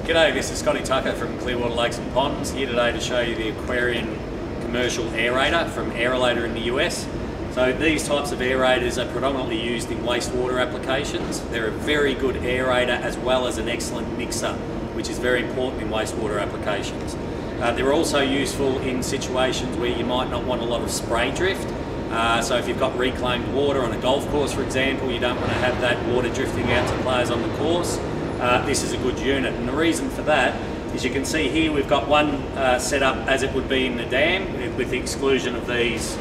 G'day, this is Scotty Tucker from Clearwater Lakes and Ponds, here today to show you the Aquarian commercial aerator from Airolator in the US. So these types of aerators are predominantly used in wastewater applications. They're a very good aerator as well as an excellent mixer, which is very important in wastewater applications. They're also useful in situations where you might not want a lot of spray drift. So if you've got reclaimed water on a golf course, for example, you don't want to have that water drifting out to players on the course. This is a good unit, and the reason for that is you can see here we've got one set up as it would be in the dam with the exclusion of these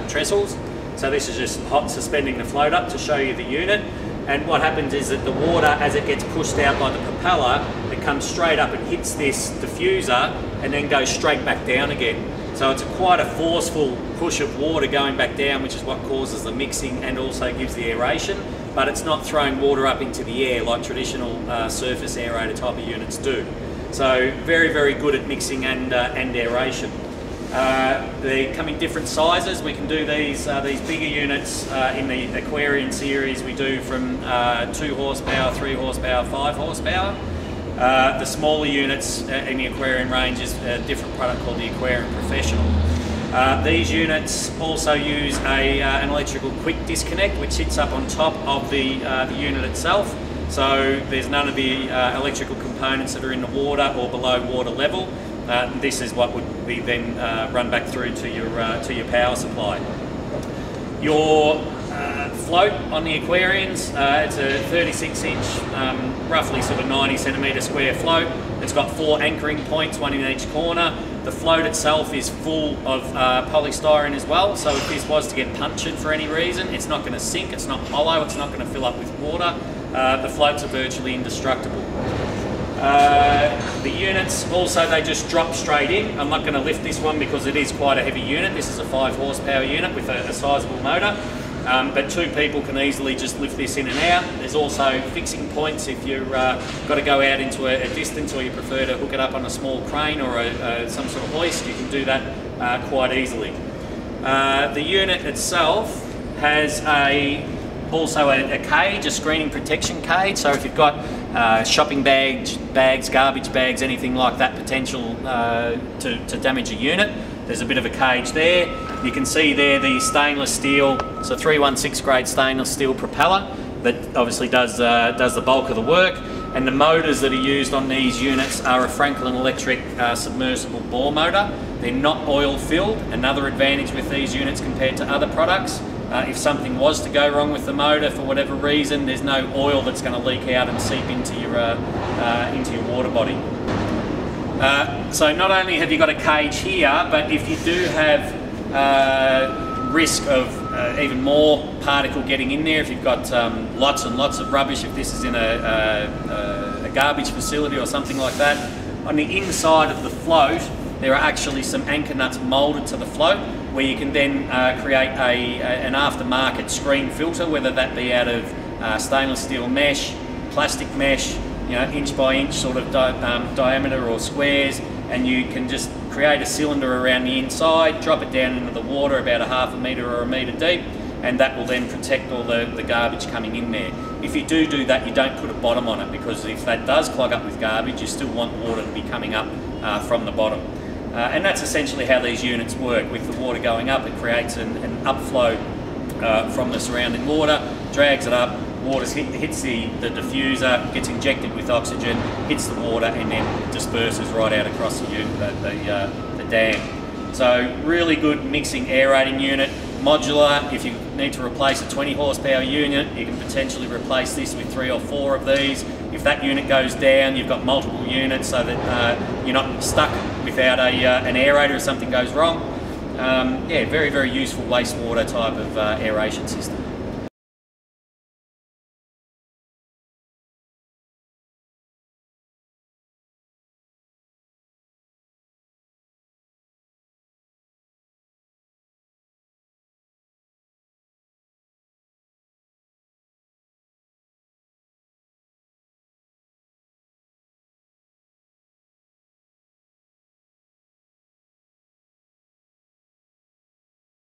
trestles. So this is just hot suspending the float up to show you the unit, and what happens is that the water, as it gets pushed out by the propeller, it comes straight up and hits this diffuser and then goes straight back down again. So it's quite a forceful push of water going back down, which is what causes the mixing and also gives the aeration, but it's not throwing water up into the air like traditional surface aerator type of units do. So very, very good at mixing and aeration. They come in different sizes. We can do these bigger units in the Aquarian series. We do from 2 horsepower, 3 horsepower, 5 horsepower. The smaller units in the Aquarian range is a different product called the Aquarian Professional. These units also use an electrical quick disconnect which sits up on top of the unit itself, so there's none of the electrical components that are in the water or below water level. This is what would be then run back through to your power supply. Your float on the Aquarians, it's a 36-inch, roughly sort of 90 centimetre square float. It's got 4 anchoring points, 1 in each corner. The float itself is full of polystyrene as well, so if this was to get punctured for any reason, it's not going to sink, it's not hollow, it's not going to fill up with water. The floats are virtually indestructible. The units also, they just drop straight in. I'm not going to lift this one because it is quite a heavy unit. This is a 5 horsepower unit with a sizable motor. But 2 people can easily just lift this in and out. There's also fixing points if you've got to go out into a distance, or you prefer to hook it up on a small crane or some sort of hoist. You can do that quite easily. The unit itself has also a cage, a screening protection cage. So if you've got shopping bags, garbage bags, anything like that potential to damage a unit, there's a bit of a cage there. You can see there the stainless steel, so 316 grade stainless steel propeller that obviously does the bulk of the work, and the motors that are used on these units are a Franklin Electric submersible bore motor. They're not oil filled. Another advantage with these units compared to other products, if something was to go wrong with the motor for whatever reason, there's no oil that's going to leak out and seep into your water body. So not only have you got a cage here, but if you do have risk of even more particle getting in there, if you've got lots and lots of rubbish, if this is in a garbage facility or something like that, on the inside of the float there are actually some anchor nuts moulded to the float where you can then create an aftermarket screen filter, whether that be out of stainless steel mesh, plastic mesh, you know, inch by inch sort of diameter or squares, and you can just create a cylinder around the inside, drop it down into the water about a half a metre or a metre deep, and that will then protect all the garbage coming in there. If you do that, you don't put a bottom on it, because if that does clog up with garbage, you still want water to be coming up from the bottom. And that's essentially how these units work. With the water going up, it creates an upflow from the surrounding water, drags it up, water hits the diffuser, gets injected with oxygen, hits the water, and then disperses right out across the dam. So really good mixing aerating unit, modular. If you need to replace a 20 horsepower unit, you can potentially replace this with 3 or 4 of these. If that unit goes down, you've got multiple units so that you're not stuck without an aerator if something goes wrong. Yeah, very, very useful wastewater type of aeration system.